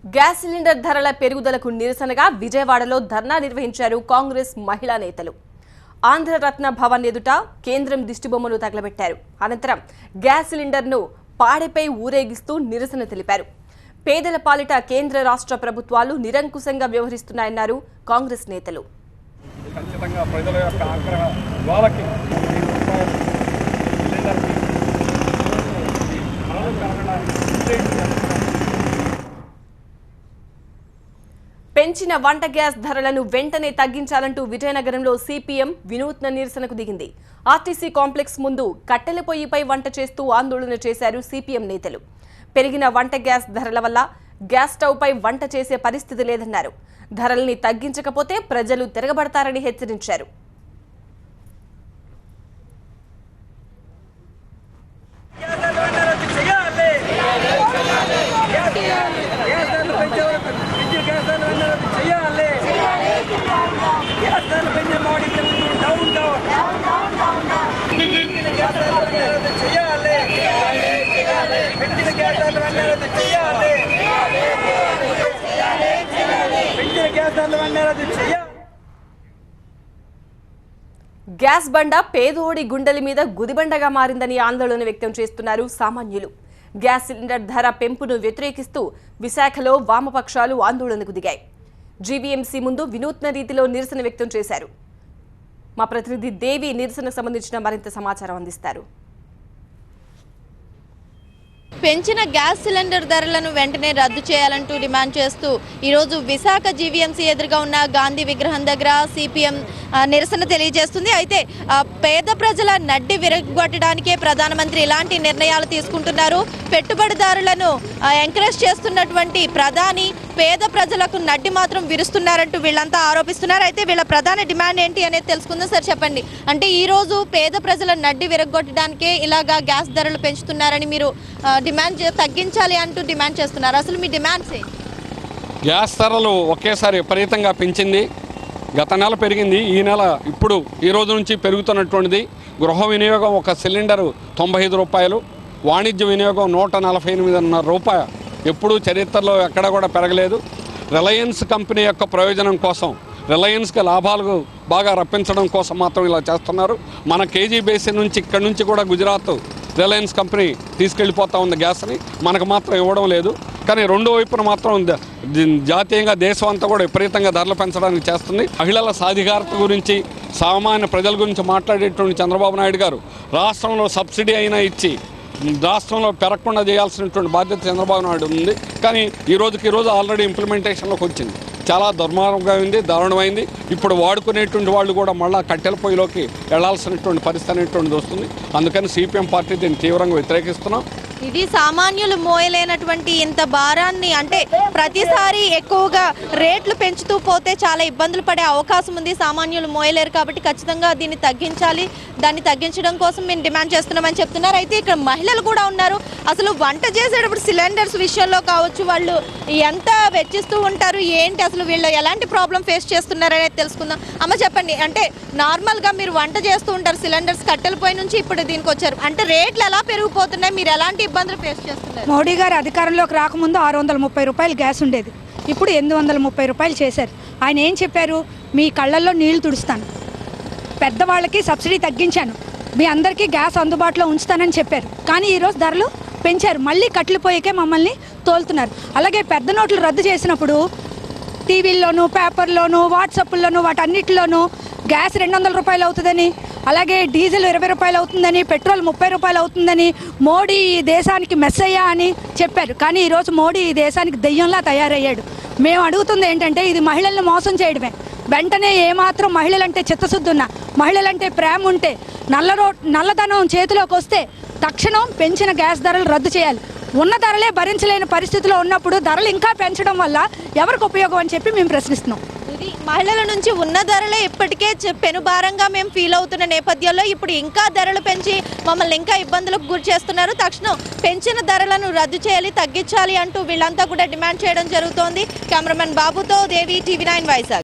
Gas cylinder ధరల పెరుగుదలకు నిరసనగా విజయవాడలో ధర్నా నిర్వహించారు కాంగ్రెస్ మహిళా నేతలు. ఆంధ్రరత్న భవన్ ఎదుట కేంద్రం దిష్టిబొమ్మను తగలబెట్టారు. అనంతరం గ్యాస్ సిలిండర్ను పాడెపై ఊరేగిస్తూ నిరసన తెలిపారు. పేదల పాలిట కేంద్ర రాష్ట్ర ప్రభుత్వాలు నిరంకుశంగా వ్యవహరిస్తున్నాయన్నారు కాంగ్రెస్ నేతలు. పెంచిన వంట గ్యాస్ ధరలను వెంటనే తగ్గించాలంటూ విజయనగరంలో సిపిఎం వినూత్న నిరసనకు దిగింది. ఆర్టీసీ కాంప్లెక్స్ ముందు కట్టెల పొయ్యిపై వంట చేస్తూ ఆందోళన చేశారు సిపిఎం నేతలు. పెరిగిన వంట గ్యాస్ ధరల వల్ల గ్యాస్ స్టవ్పై వంట చేసే పరిస్థితి లేదన్నారు. ధరల్ని తగ్గించకపోతే ప్రజలు తిరగబడతారని హెచ్చరించారు. గ్యాస్ బండ పేదోడి గుండెల మీద గుదిబండగా మారిందని ఆందోళన వ్యక్తం చేస్తున్నారు సామాన్యులు. గ్యాస్ సిలిండర్ ధర పెంపును వ్యతిరేకిస్తూ విశాఖలో వామపక్షాలు ఆందోళనకు దిగాయి. జీవీఎంసీ ముందు వినూత్న రీతిలో నిరసన వ్యక్తం చేశారు. మా ప్రతినిధి దేవి నిరసనకు సంబంధించిన మరింత సమాచారం అందిస్తారు. పెంచిన గ్యాస్ సిలిండర్ ధరలను వెంటనే రద్దు చేయాలంటూ డిమాండ్ చేస్తూ ఈరోజు విశాఖ జీవీఎంసీ ఎదురుగా ఉన్న గాంధీ విగ్రహం దగ్గర సిపిఎం నిరసన తెలియజేస్తుంది. అయితే పేద ప్రజల నడ్డి విరగొట్టడానికే ప్రధానమంత్రి ఇలాంటి నిర్ణయాలు తీసుకుంటున్నారు. పెట్టుబడిదారులను ఎంకరేజ్ చేస్తున్నటువంటి ప్రధాని పేద ప్రజలకు నడ్డి మాత్రం విరుస్తున్నారంటూ వీళ్ళంతా ఆరోపిస్తున్నారు. అయితే వీళ్ళ ప్రధాన డిమాండ్ ఏంటి అనేది తెలుసుకుందాం. సార్ చెప్పండి, అంటే ఈరోజు పేద ప్రజల నడ్డి విరగొట్టడానికే ఇలాగా గ్యాస్ ధరలు పెంచుతున్నారని మీరు డిమాండ్ తగ్గించాలి అంటూ డిమాండ్ చేస్తున్నారు. అసలు మీ డిమాండ్స్ ఏంటి? గ్యాస్ ధరలు ఒకేసారి విపరీతంగా పెంచింది. గత నెల పెరిగింది, ఈ నెల ఇప్పుడు ఈ రోజు నుంచి పెరుగుతున్నటువంటిది. గృహ వినియోగం ఒక సిలిండరు 95 రూపాయలు, వాణిజ్య వినియోగం 148.5 రూపాయలు. ఎప్పుడూ చరిత్రలో ఎక్కడ కూడా పెరగలేదు. రిలయన్స్ కంపెనీ యొక్క ప్రయోజనం కోసం, రిలయన్స్కి లాభాలు బాగా రప్పించడం కోసం మాత్రం ఇలా చేస్తున్నారు. మన కేజీ బేసిన్ నుంచి ఇక్కడి నుంచి కూడా గుజరాత్ రిలయన్స్ కంపెనీ తీసుకెళ్ళిపోతూ ఉంది గ్యాస్ని, మనకు మాత్రం ఇవ్వడం లేదు. కానీ రెండో వైపున మాత్రం జాతీయంగా దేశం అంతా కూడా విపరీతంగా ధరలు పెంచడానికి చేస్తుంది. మహిళల సాధికారత గురించి, సామాన్య ప్రజల గురించి మాట్లాడేటువంటి చంద్రబాబు నాయుడు గారు రాష్ట్రంలో సబ్సిడీ అయినా ఇచ్చి రాష్ట్రంలో పెరగకుండా చేయాల్సినటువంటి బాధ్యత చంద్రబాబు నాయుడు ఉంది. కానీ ఈ రోజు ఆల్రెడీ ఇంప్లిమెంటేషన్లోకి వచ్చింది. చాలా దుర్మార్గంగా ఉంది, దారుణమైంది. ఇప్పుడు వాడుకునేటువంటి వాళ్ళు కూడా మళ్ళీ కట్టెల పొయ్యిలోకి వెళ్లాల్సినటువంటి పరిస్థితి అనేటువంటిది వస్తుంది. అందుకని సిపిఎం పార్టీ దీన్ని తీవ్రంగా వ్యతిరేకిస్తున్నాం. ఇది సామాన్యులు మోయలేనటువంటి ఇంత భారాన్ని, అంటే ప్రతిసారి ఎక్కువగా రేట్లు పెంచుతూ పోతే చాలా ఇబ్బందులు పడే అవకాశం ఉంది. సామాన్యులు మోయలేరు కాబట్టి ఖచ్చితంగా దీన్ని తగ్గించాలి. దాన్ని తగ్గించడం కోసం మేము డిమాండ్ చేస్తున్నామని చెప్తున్నారు. అయితే ఇక్కడ మహిళలు కూడా ఉన్నారు. అసలు వంట చేసేటప్పుడు సిలిండర్స్ విషయంలో కావచ్చు, వాళ్ళు ఎంత వెచ్చిస్తూ ఉంటారు ఏంటి, అసలు వీళ్ళు ఎలాంటి ప్రాబ్లం ఫేస్ చేస్తున్నారు అనేది తెలుసుకుందాం. అమ్మ చెప్పండి, అంటే నార్మల్గా మీరు వంట చేస్తూ ఉంటారు, సిలిండర్స్ కట్టెల పొయ్యి నుంచి ఇప్పుడు దీనికి వచ్చారు, అంటే రేట్లు ఎలా పెరిగిపోతున్నాయి, మీరు ఎలాంటి ఇబ్బందులు ఫేస్ చేస్తున్నారు? మోడీ గారు అధికారంలోకి రాకముందు 630 రూపాయలు గ్యాస్ ఉండేది, ఇప్పుడు 830 రూపాయలు చేశారు. ఆయన ఏం చెప్పారు? మీ కళ్ళల్లో నీళ్లు తుడుస్తాను, పెద్దవాళ్ళకి సబ్సిడీ తగ్గించాను, మీ అందరికీ గ్యాస్ అందుబాటులో ఉంచుతానని చెప్పారు. కానీ ఈరోజు ధరలు పెంచారు, మళ్ళీ కట్టెల పొయ్యికే మమ్మల్ని తోలుతున్నారు. అలాగే పెద్ద నోట్లు రద్దు చేసినప్పుడు టీవీల్లోనూ, పేపర్లోనూ, వాట్సాప్ల్లోనూ, వాటన్నిటిలోనూ గ్యాస్ 200 రూపాయలు అవుతుందని, అలాగే డీజిల్ 20 రూపాయలు అవుతుందని, పెట్రోల్ 30 రూపాయలు అవుతుందని, మోడీ ఈ దేశానికి మెస్సయ్యా అని చెప్పారు. కానీ ఈరోజు మోడీ ఈ దేశానికి దెయ్యంలా తయారయ్యాడు. మేము అడుగుతుంది ఏంటంటే, ఇది మహిళల్ని మోసం చేయడమే. వెంటనే ఏమాత్రం మహిళలంటే చిత్తశుద్ధి ఉన్నా, మహిళలంటే ప్రేమ ఉంటే, నల్లధనం చేతిలోకి వస్తే తక్షణం పెంచిన గ్యాస్ ధరలు రద్దు చేయాలి. ఉన్న ధరలే భరించలేని పరిస్థితిలో ఉన్నప్పుడు ధరలు ఇంకా పెంచడం వల్ల ఎవరికి ఉపయోగం అని చెప్పి మేము ప్రశ్నిస్తున్నాం. ఇది మహిళల నుంచి ఉన్న ధరలే ఇప్పటికే పెనుభారంగా మేము ఫీల్ అవుతున్న నేపథ్యంలో ఇప్పుడు ఇంకా ధరలు పెంచి మమ్మల్ని ఇంకా ఇబ్బందులకు గురి చేస్తున్నారు. తక్షణం పెంచిన ధరలను రద్దు చేయాలి, తగ్గించాలి అంటూ వీళ్ళంతా కూడా డిమాండ్ చేయడం జరుగుతోంది. కెమెరామెన్ బాబుతో దేవి, TV9 వైజాగ్.